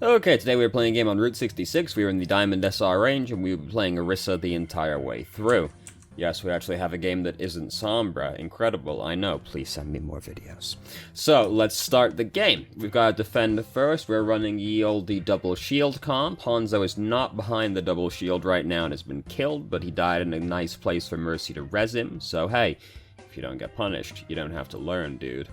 Okay, today we were playing a game on Route 66. We were in the Diamond SR range, and we were playing Orisa the entire way through. Yes, we actually have a game that isn't Sombra. Incredible, I know. Please send me more videos. So, let's start the game. We've got to defend first. We're running ye olde double shield comp. Hanzo is not behind the double shield right now and has been killed, but he died in a nice place for Mercy to res him. So, hey, if you don't get punished, you don't have to learn, dude.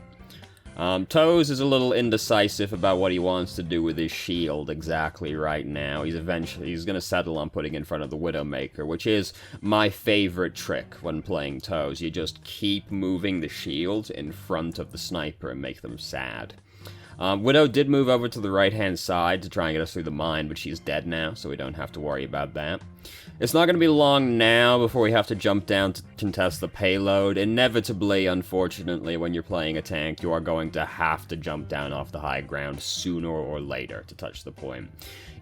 Toes is a little indecisive about what he wants to do with his shield exactly right now. He's gonna settle on putting in front of the Widowmaker, which is my favorite trick when playing Toes. You just keep moving the shield in front of the sniper and make them sad. Widow did move over to the right-hand side to try and get us through the mine, but she's dead now, so we don't have to worry about that. It's not going to be long now before we have to jump down to contest the payload. Inevitably, unfortunately, when you're playing a tank, you are going to have to jump down off the high ground sooner or later to touch the point.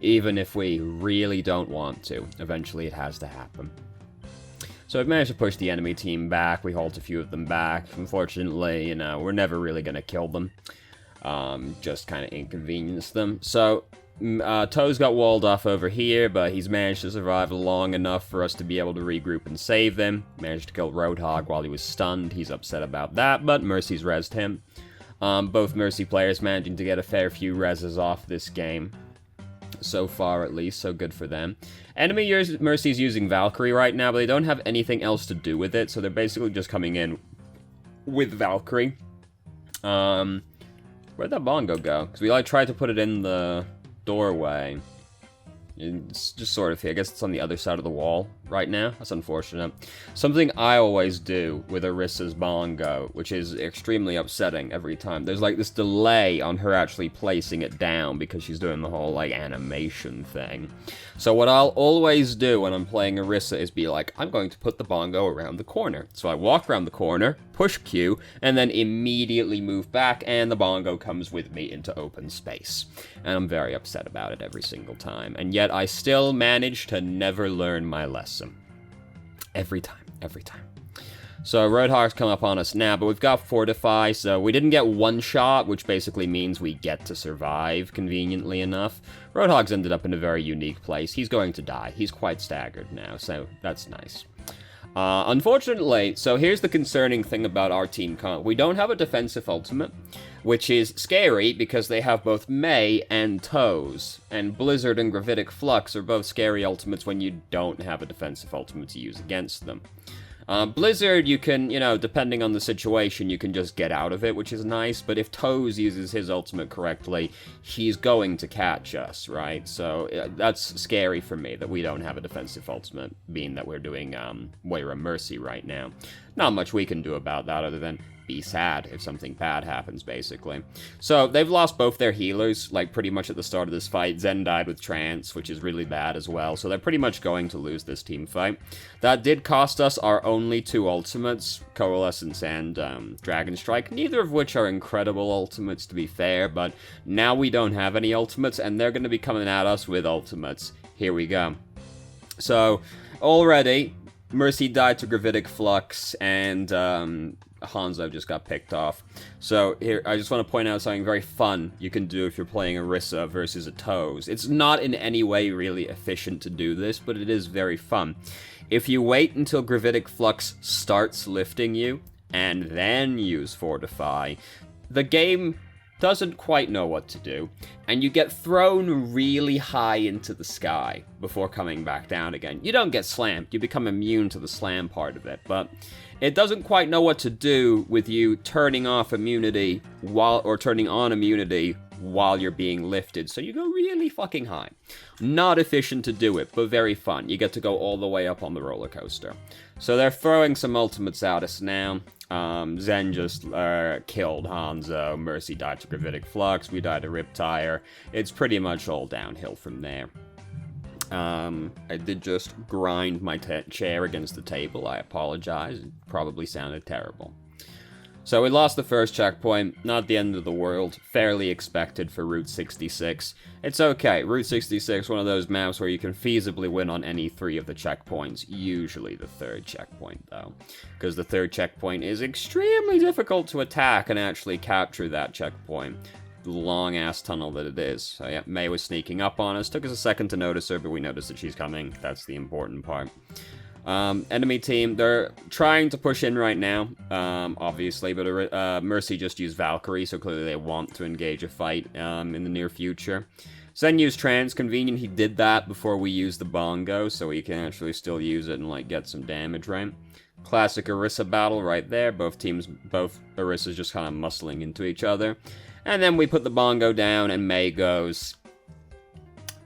Even if we really don't want to, eventually it has to happen. So we've managed to push the enemy team back. We halt a few of them back. Unfortunately, we're never really going to kill them. Just kind of inconvenience them. So, Toes got walled off over here, but he's managed to survive long enough for us to be able to regroup and save them. Managed to kill Roadhog while he was stunned. He's upset about that, but Mercy's rezzed him. Both Mercy players managing to get a fair few rezzes off this game. So far, at least, so good for them. Enemy Mercy's using Valkyrie right now, but they don't have anything else to do with it, so they're basically just coming in with Valkyrie. Where'd that bongo go? Because we tried to put it in the doorway. It's just sort of here. I guess it's on the other side of the wall right now. That's unfortunate. Something I always do with Orisa's bongo, which is extremely upsetting every time. There's this delay on her actually placing it down because she's doing the whole animation thing. So what I'll always do when I'm playing Orisa is be like, I'm going to put the bongo around the corner. So I walk around the corner, push Q, and then immediately move back, and the bongo comes with me into open space. And I'm very upset about it every single time. And yet I still manage to never learn my lesson. Every time. So Roadhog's come up on us now, but we've got Fortify, so we didn't get one shot, which basically means we get to survive, conveniently enough. Roadhog's ended up in a very unique place. He's going to die. He's quite staggered now, so that's nice. Unfortunately, so here's the concerning thing about our team comp. We don't have a defensive ultimate, which is scary because they have both Mei and Toes, and Blizzard and Gravitic Flux are both scary ultimates when you don't have a defensive ultimate to use against them. Blizzard, you can, depending on the situation, you can just get out of it, which is nice, but if Toes uses his ultimate correctly, he's going to catch us, right? So that's scary for me, that we don't have a defensive ultimate, being that we're doing Moira Mercy right now. Not much we can do about that other than be sad if something bad happens, basically. So, they've lost both their healers, pretty much at the start of this fight. Zen died with Trance, which is really bad as well, so they're pretty much going to lose this team fight. That did cost us our only two ultimates, Coalescence and Dragon Strike, neither of which are incredible ultimates, to be fair, but now we don't have any ultimates, and they're going to be coming at us with ultimates. Here we go. So, already, Mercy died to Gravitic Flux, and Hanzo just got picked off. So here, I just want to point out something very fun you can do if you're playing Orisa versus a Toes. It's not in any way really efficient to do this, but it is very fun. If you wait until Gravitic Flux starts lifting you, and then use Fortify, the game doesn't quite know what to do, and you get thrown really high into the sky before coming back down again. You don't get slammed, you become immune to the slam part of it, but it doesn't quite know what to do with you turning off immunity or turning on immunity while you're being lifted, so you go really fucking high. Not efficient to do it, but very fun. You get to go all the way up on the roller coaster. So they're throwing some ultimates at us now. Zen just killed Hanzo, Mercy died to Gravitic Flux, we died to Riptire. It's pretty much all downhill from there. I did just grind my chair against the table, I apologize, it probably sounded terrible. So we lost the first checkpoint, not the end of the world, fairly expected for Route 66. It's okay, Route 66, one of those maps where you can feasibly win on any three of the checkpoints, usually the third checkpoint though. Because the third checkpoint is extremely difficult to attack and actually capture that checkpoint. long-ass tunnel that it is. So yeah, Mei was sneaking up on us. Took us a second to notice her, but we noticed that she's coming. That's the important part. Enemy team, they're trying to push in right now, obviously, but Mercy just used Valkyrie, so clearly they want to engage a fight in the near future. Zen used Trance. Convenient he did that before we used the Bongo, so we can actually still use it and, like, get some damage, right? Classic Orisa battle right there. Both Orisas just kind of muscling into each other. And then we put the Bongo down, and Mei goes,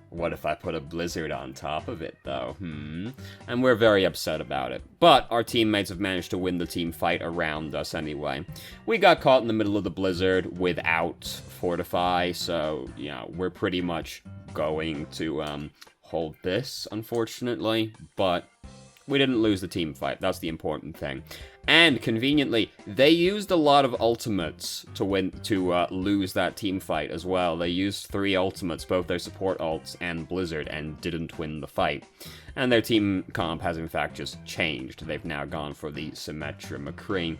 what if I put a blizzard on top of it, though? And we're very upset about it. But our teammates have managed to win the team fight around us anyway. We got caught in the middle of the blizzard without Fortify, so, you know, we're pretty much going to hold this, unfortunately. But we didn't lose the team fight. That's the important thing. And conveniently, they used a lot of ultimates to lose that team fight as well. They used 3 ultimates, both their support ults and Blizzard, and didn't win the fight. And their team comp has in fact just changed. They've now gone for the Symmetra McCree.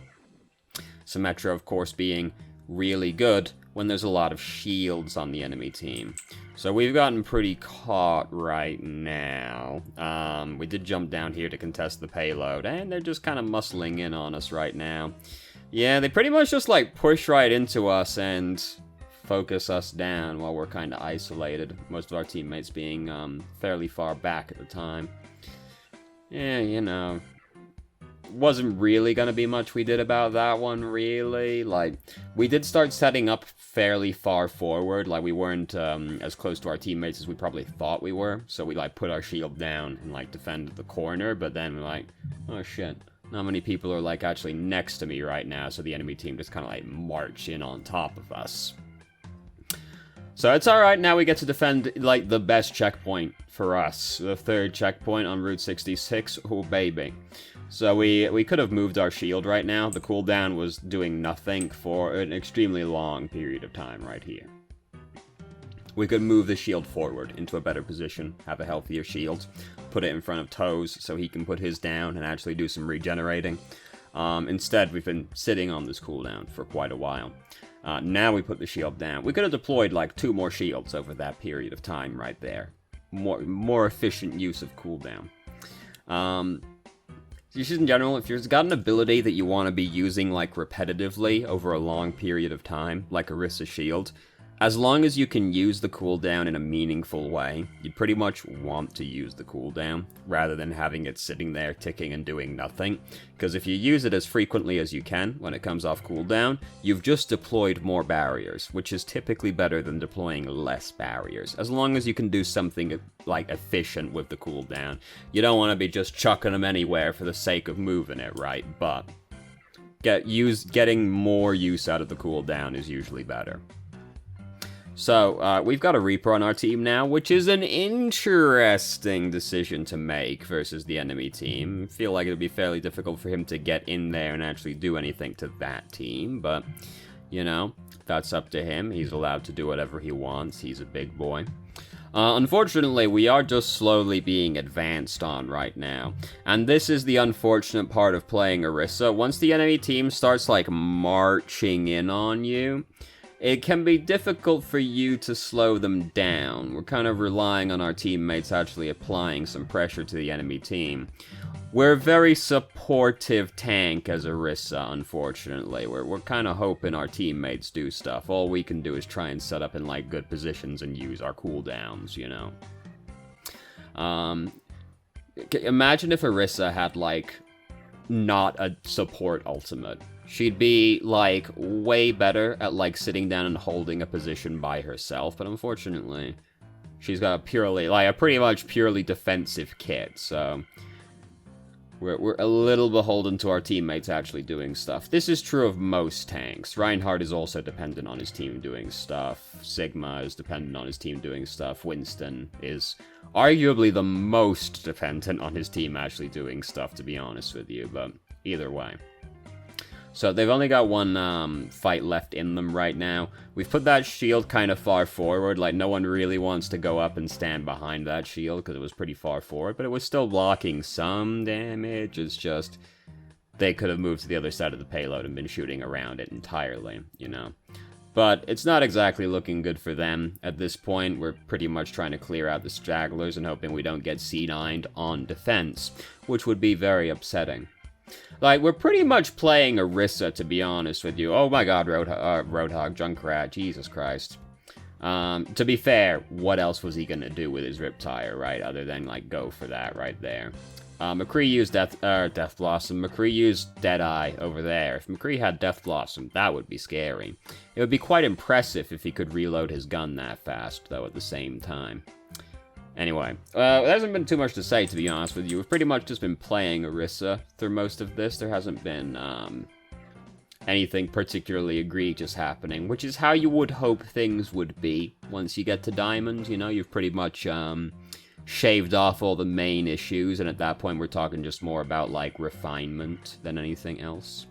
Symmetra, of course, being really good when there's a lot of shields on the enemy team. So we've gotten pretty caught right now. We did jump down here to contest the payload, and they're just kind of muscling in on us right now. Yeah, they pretty much just, like, push right into us and focus us down while we're kind of isolated. Most of our teammates being fairly far back at the time. Yeah, you know, wasn't really gonna be much we did about that one, really. Like, we did start setting up fairly far forward. Like, we weren't as close to our teammates as we probably thought we were, so we, like, put our shield down and, like, defended the corner, but then we're like, oh shit, not many people are, like, actually next to me right now, so the enemy team just kind of, like, march in on top of us. So it's alright, now we get to defend, like, the best checkpoint for us. The 3rd checkpoint on Route 66, oh baby. So we could have moved our shield right now. The cooldown was doing nothing for an extremely long period of time right here. We could move the shield forward into a better position, have a healthier shield, put it in front of Toes so he can put his down and actually do some regenerating. Instead, we've been sitting on this cooldown for quite a while. Now we put the shield down. We could have deployed like 2 more shields over that period of time right there. More efficient use of cooldown. Just in general, if you've got an ability that you want to be using, like, repetitively over a long period of time, like Orisa Shield, as long as you can use the cooldown in a meaningful way, you pretty much want to use the cooldown, rather than having it sitting there ticking and doing nothing. Because if you use it as frequently as you can when it comes off cooldown, you've just deployed more barriers, which is typically better than deploying less barriers, as long as you can do something, like, efficient with the cooldown. You don't want to be just chucking them anywhere for the sake of moving it, right? But getting more use out of the cooldown is usually better. So, we've got a Reaper on our team now, which is an interesting decision to make versus the enemy team. I feel like it would be fairly difficult for him to get in there and actually do anything to that team, but, you know, that's up to him. He's allowed to do whatever he wants. He's a big boy. Unfortunately, we are just slowly being advanced on right now. And this is the unfortunate part of playing Orisa. Once the enemy team starts, like, marching in on you, it can be difficult for you to slow them down. We're kind of relying on our teammates actually applying some pressure to the enemy team. We're a very supportive tank as Orisa, unfortunately. We're kind of hoping our teammates do stuff. All we can do is try and set up in, like, good positions and use our cooldowns, you know. Imagine if Orisa had, like, not a support ultimate. She'd be, like, way better at, like, sitting down and holding a position by herself, but unfortunately, she's got a pretty much purely defensive kit, so we're a little beholden to our teammates actually doing stuff. This is true of most tanks. Reinhardt is also dependent on his team doing stuff. Sigma is dependent on his team doing stuff. Winston is arguably the most dependent on his team actually doing stuff, to be honest with you, but either way. So they've only got one fight left in them right now. We've put that shield kind of far forward, like no one really wants to go up and stand behind that shield because it was pretty far forward, but it was still blocking some damage. It's just they could have moved to the other side of the payload and been shooting around it entirely, you know. But it's not exactly looking good for them at this point. We're pretty much trying to clear out the stragglers and hoping we don't get C9'd on defense, which would be very upsetting. Like, we're pretty much playing Orisa, to be honest with you. Oh my god, Roadhog, Junkrat, Jesus Christ. To be fair, what else was he gonna do with his Riptire, right? Other than, like, go for that right there. McCree used Death Blossom. McCree used Deadeye over there. If McCree had Death Blossom, that would be scary. It would be quite impressive if he could reload his gun that fast, though, at the same time. Anyway, there hasn't been too much to say, to be honest with you. We've pretty much just been playing Orisa through most of this. There hasn't been, anything particularly egregious happening, which is how you would hope things would be once you get to Diamond. You know, you've pretty much, shaved off all the main issues, and at that point we're talking just more about, like, refinement than anything else.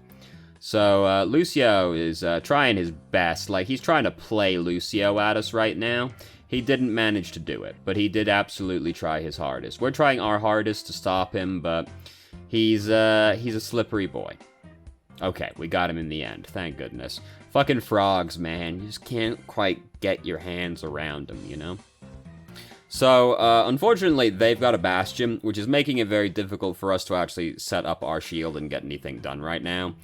So, Lucio is trying his best. Like, he's trying to play Lucio at us right now. He didn't manage to do it, but he did absolutely try his hardest. We're trying our hardest to stop him, but he's a slippery boy. Okay, we got him in the end, thank goodness. Fucking frogs, man. You just can't quite get your hands around them, you know? So, unfortunately, they've got a Bastion, which is making it very difficult for us to actually set up our shield and get anything done right now.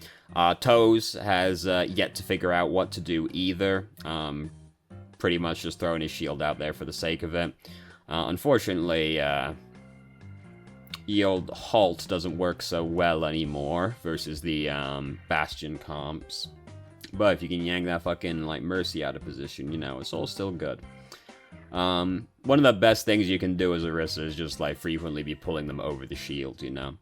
Toes has yet to figure out what to do either. Pretty much just throwing his shield out there for the sake of it. Unfortunately, the old Halt doesn't work so well anymore versus the Bastion comps. But if you can yank that fucking, like, Mercy out of position, you know, it's all still good. One of the best things you can do as Orisa is just, like, frequently be pulling them over the shield, you know?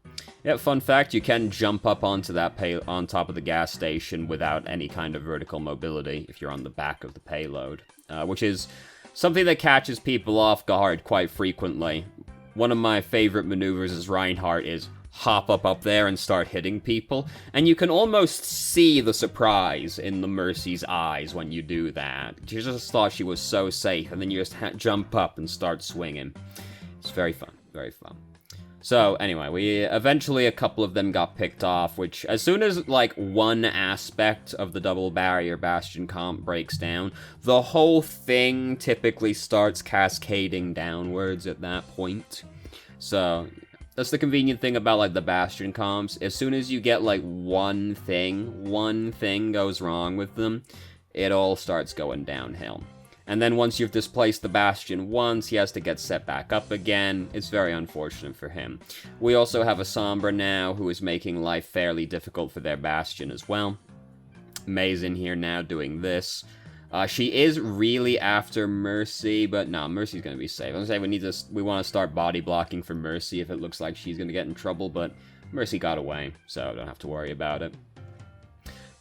Yeah, fun fact, you can jump up onto that on top of the gas station without any kind of vertical mobility if you're on the back of the payload, which is something that catches people off guard quite frequently. One of my favorite maneuvers as Reinhardt is hop up there and start hitting people, and you can almost see the surprise in the Mercy's eyes when you do that. She just thought she was so safe, and then you just jump up and start swinging. It's very fun, very fun. So, anyway, eventually a couple of them got picked off, which, as soon as, like, one aspect of the double barrier Bastion comp breaks down, the whole thing typically starts cascading downwards at that point. So, that's the convenient thing about, like, the Bastion comps. As soon as you get, like, one thing goes wrong with them, it all starts going downhill. And then once you've displaced the Bastion once, he has to get set back up again. It's very unfortunate for him. We also have a Sombra now, who is making life fairly difficult for their Bastion as well. May's in here now doing this. She is really after Mercy, but no, Mercy's gonna be safe. I was gonna say we want to start body blocking for Mercy if it looks like she's gonna get in trouble, but Mercy got away, so don't have to worry about it.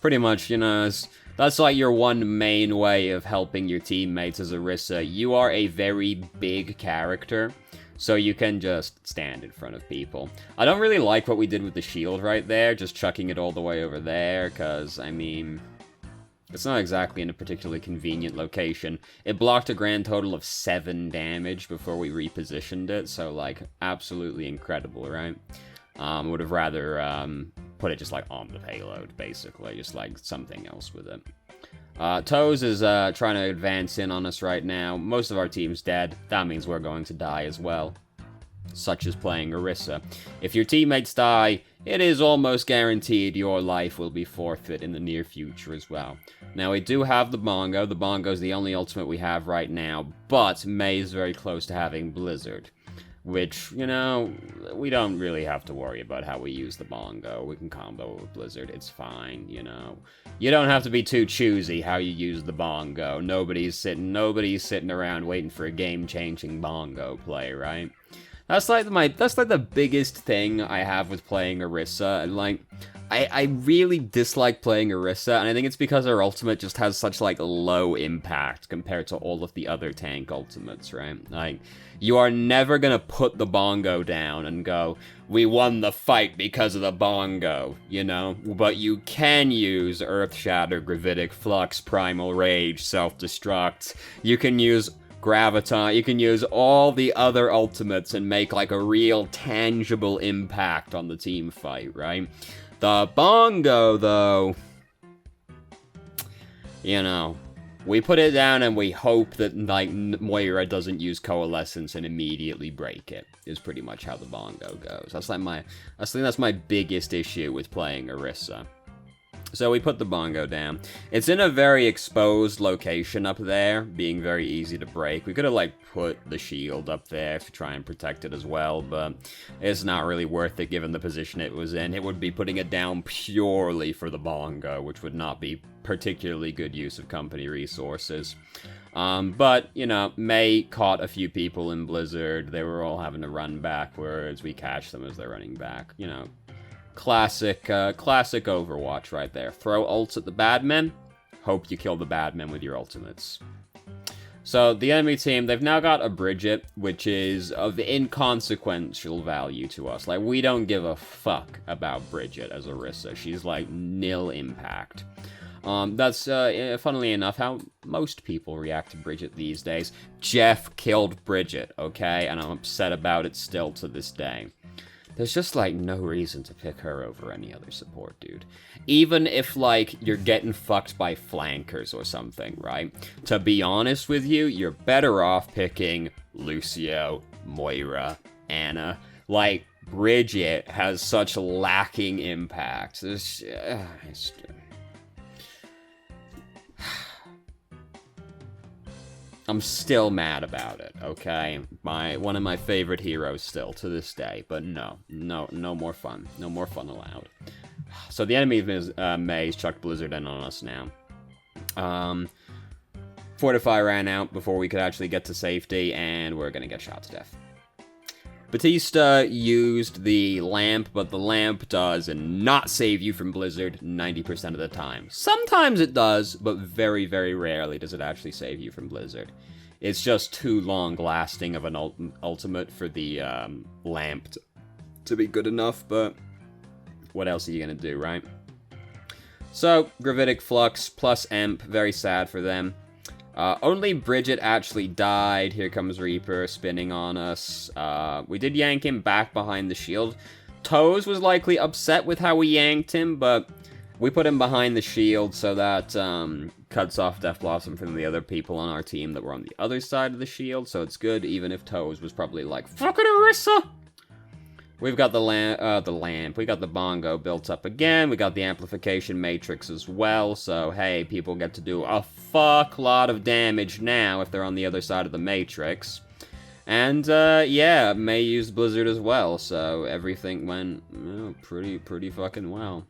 Pretty much, you know, that's like your one main way of helping your teammates as Orisa. You are a very big character, so you can just stand in front of people. I don't really like what we did with the shield right there, just chucking it all the way over there, because, I mean, it's not exactly in a particularly convenient location. It blocked a grand total of 7 damage before we repositioned it, so, like, absolutely incredible, right? Would have rather put it just, like, on the payload, basically, just, like, something else with it. Toes is trying to advance in on us right now. Most of our team's dead. That means we're going to die as well. Such as playing Orisa. If your teammates die, it is almost guaranteed your life will be forfeit in the near future as well. Now, we do have the Bongo. The Bongo is the only ultimate we have right now, but May is very close to having Blizzard, which, you know, we don't really have to worry about how we use the Bongo. We can combo with Blizzard. It's fine, you know. You don't have to be too choosy how you use the Bongo. Nobody's sitting around waiting for a game-changing Bongo play, right? That's like the biggest thing I have with playing Orisa, and like, I really dislike playing Orisa, and I think it's because her ultimate just has such, like, low impact compared to all of the other tank ultimates, right? Like, you are never gonna put the Bongo down and go, we won the fight because of the Bongo, you know? But you can use Earthshatter, Gravitic Flux, Primal Rage, Self-Destruct. You can use Graviton, you can use all the other ultimates and make, like, a real tangible impact on the team fight, right? The Bongo, though, you know, We put it down and we hope that, like, Moira doesn't use Coalescence and immediately break it, is pretty much how the bongo goes. That's like I think that's my biggest issue with playing Orisa. So we put the bongo down. It's in a very exposed location up there, being very easy to break. We could have, like, put the shield up there to try and protect it as well, but it's not really worth it given the position it was in. It would be putting it down purely for the bongo, which would not be particularly good use of company resources. But, you know, May caught a few people in Blizzard. They were all having to run backwards. We catch them as they're running back, you know. Classic Overwatch right there. Throw ults at the bad men, hope you kill the bad men with your ultimates. So, the enemy team, they've now got a Bridget, which is of inconsequential value to us. Like, we don't give a fuck about Bridget as Orisa. She's, like, nil impact. That's, funnily enough, how most people react to Bridget these days. Jeff killed Bridget, okay? And I'm upset about it still to this day. There's just, like, no reason to pick her over any other support, dude. Even if, like, you're getting fucked by flankers or something, right? To be honest with you, you're better off picking Lucio, Moira, Anna. Like, Bridget has such lacking impact. I'm still mad about it, okay? One of my favorite heroes still, to this day. But no more fun. No more fun allowed. So the enemy is May's chucked Blizzard in on us now. Fortify ran out before we could actually get to safety, and we're gonna get shot to death. Batista used the lamp, but the lamp does not save you from Blizzard 90% of the time. Sometimes it does, but very, very rarely does it actually save you from Blizzard. It's just too long-lasting of an ultimate for the lamp to be good enough, but what else are you gonna do, right? So, Gravitic Flux plus Emp, very sad for them. Only Bridget actually died. Here comes Reaper spinning on us. We did yank him back behind the shield. Toes was likely upset with how we yanked him, but we put him behind the shield so that cuts off Death Blossom from the other people on our team that were on the other side of the shield, so it's good, even if Toes was probably like, fucking Orisa! We've got the lamp, we got the bongo built up again, we got the amplification matrix as well, so hey, people get to do a fuck lot of damage now if they're on the other side of the matrix. And, yeah, May used Blizzard as well, so everything went, pretty fucking well.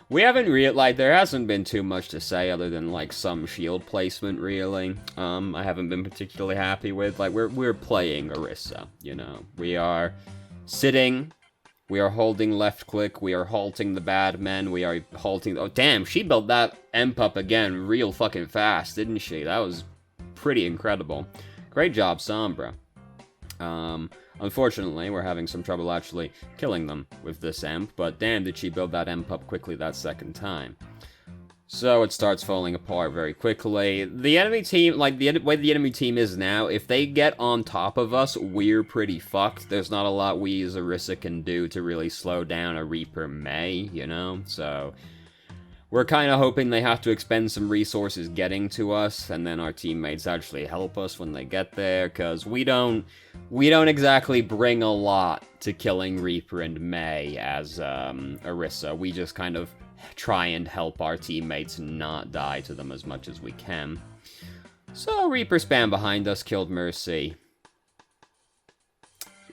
We haven't there hasn't been too much to say other than, like, some shield placement, really. I haven't been particularly happy with, like, we're playing Orisa, you know. We are sitting, we are holding left click, we are halting the bad men, we are halting, oh damn, she built that Emp up again real fucking fast, didn't she? That was pretty incredible. Great job, Sombra. Unfortunately, we're having some trouble actually killing them with this Emp, but damn did she build that Emp up quickly that second time. So it starts falling apart very quickly. The enemy team, like, the way the enemy team is now, if they get on top of us, we're pretty fucked. There's not a lot we as Orisa can do to really slow down a Reaper May, you know? So we're kind of hoping they have to expend some resources getting to us, and then our teammates actually help us when they get there, because we don't exactly bring a lot to killing Reaper and May as Orisa. We just kind of try and help our teammates not die to them as much as we can. So, Reaper spam behind us, killed Mercy.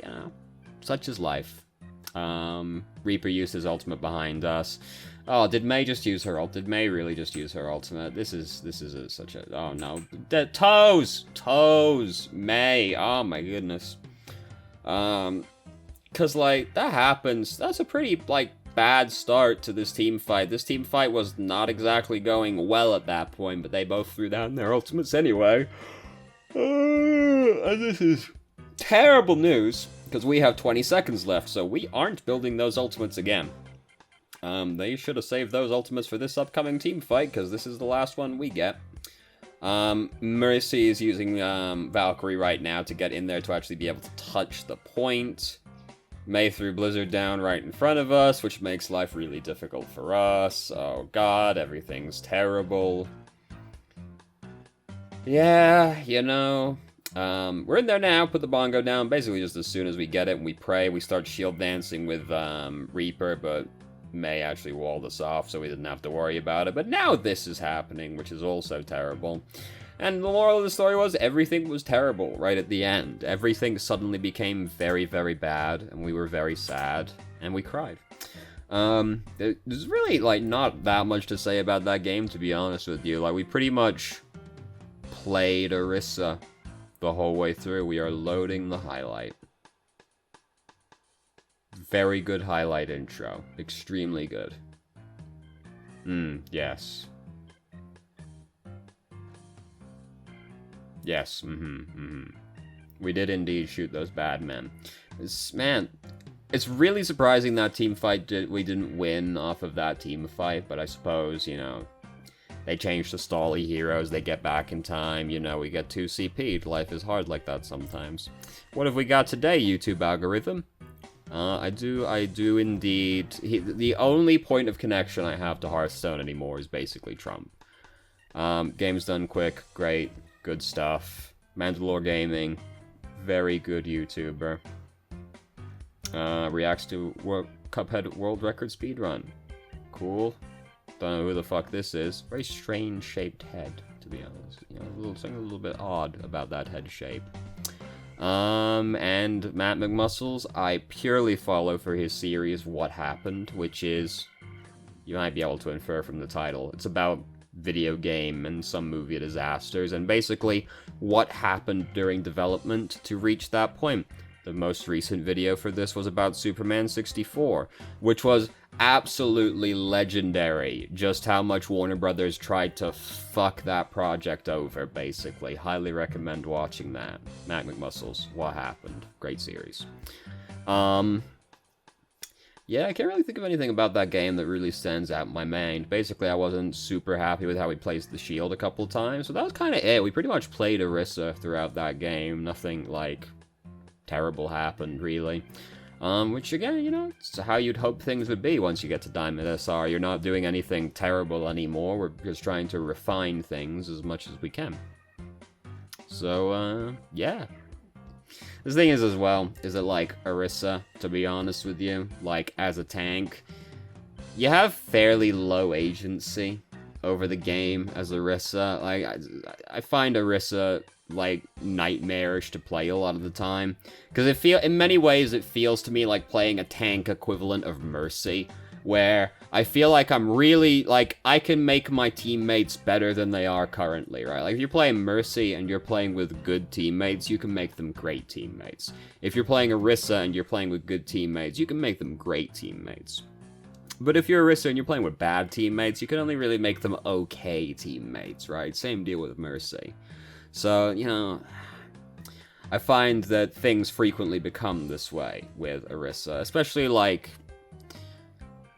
You know, such is life. Reaper used his ultimate behind us. Oh, did May just use her ult? Did May really just use her ultimate? This is such a... Oh, no. Toes! May! Oh, my goodness. Because, like, that happens. That's a pretty, like, bad start to this team fight. This team fight was not exactly going well at that point, but they both threw down their ultimates anyway. And this is terrible news, because we have 20 seconds left, so we aren't building those ultimates again. They should have saved those ultimates for this upcoming team fight, because this is the last one we get. Mercy is using Valkyrie right now to get in there to actually be able to touch the point. May threw Blizzard down right in front of us, which makes life really difficult for us. Oh god, everything's terrible. Yeah, you know, we're in there now, put the bongo down, basically just as soon as we get it and we pray, we start shield dancing with, Reaper, but May actually walled us off, so we didn't have to worry about it. But now this is happening, which is also terrible. And the moral of the story was, everything was terrible right at the end. Everything suddenly became very, very bad, and we were very sad, and we cried. There's really, like, not that much to say about that game, to be honest with you. Like, we pretty much played Orisa the whole way through. We are loading the highlight. Very good highlight intro. Extremely good. Yes. Yes, We did indeed shoot those bad men. Man, it's really surprising that team fight we didn't win off of that team fight, but I suppose, you know, they changed to Stally heroes, they get back in time, you know, we get 2 CP'd. Life is hard like that sometimes. What have we got today, YouTube algorithm? I do indeed. The only point of connection I have to Hearthstone anymore is basically Trump. Game's done quick, great, good stuff. Mandalore Gaming, very good YouTuber. Reacts to Cuphead World Record Speedrun. Cool. Don't know who the fuck this is. Very strange shaped head, to be honest. You know, something a little bit odd about that head shape. And Matt McMuscles, I purely follow for his series What Happened, which is, you might be able to infer from the title, it's about video game and some movie disasters, and basically what happened during development to reach that point. The most recent video for this was about Superman 64, which was absolutely legendary, just how much Warner Brothers tried to fuck that project over, basically. Highly recommend watching that. Matt McMuscles, What Happened? Great series. Yeah, I can't really think of anything about that game that really stands out in my mind. Basically, I wasn't super happy with how we placed the shield a couple times, so that was kind of it. We pretty much played Orisa throughout that game. Nothing, like, terrible happened, really. Which, again, you know, it's how you'd hope things would be once you get to Diamond SR. You're not doing anything terrible anymore. We're just trying to refine things as much as we can. So, yeah. The thing is, as well, is that, like, Orisa, to be honest with you, like, as a tank, you have fairly low agency over the game as Orisa. Like, I find Orisa, like, nightmarish to play a lot of the time, because in many ways it feels to me like playing a tank equivalent of Mercy, where I feel like I'm really, like, I can make my teammates better than they are currently, right? Like, if you're playing Mercy and you're playing with good teammates, you can make them great teammates. If you're playing Orisa and you're playing with good teammates, you can make them great teammates. But if you're Orisa and you're playing with bad teammates, you can only really make them okay teammates, right? Same deal with Mercy. So, you know, I find that things frequently become this way with Orisa, especially, like,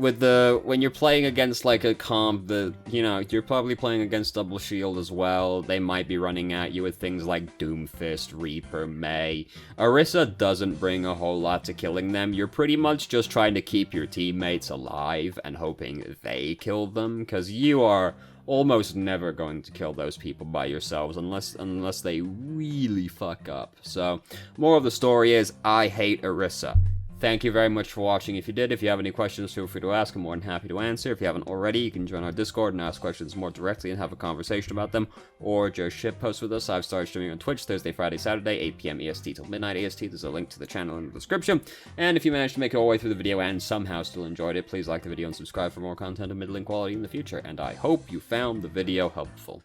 with when you're playing against, like, a comp that, you know, you're probably playing against Double Shield as well. They might be running at you with things like Doomfist, Reaper, May. Orisa doesn't bring a whole lot to killing them. You're pretty much just trying to keep your teammates alive and hoping they kill them, because you are almost never going to kill those people by yourselves unless they really fuck up. So, moral of the story is, I hate Orisa. Thank you very much for watching. If you did, if you have any questions, feel free to ask. I'm more than happy to answer. If you haven't already, you can join our Discord and ask questions more directly and have a conversation about them, or just shitpost with us. I've started streaming on Twitch Thursday, Friday, Saturday, 8 p.m. EST till midnight EST. There's a link to the channel in the description. And if you managed to make it all the way through the video and somehow still enjoyed it, please like the video and subscribe for more content of middling quality in the future. And I hope you found the video helpful.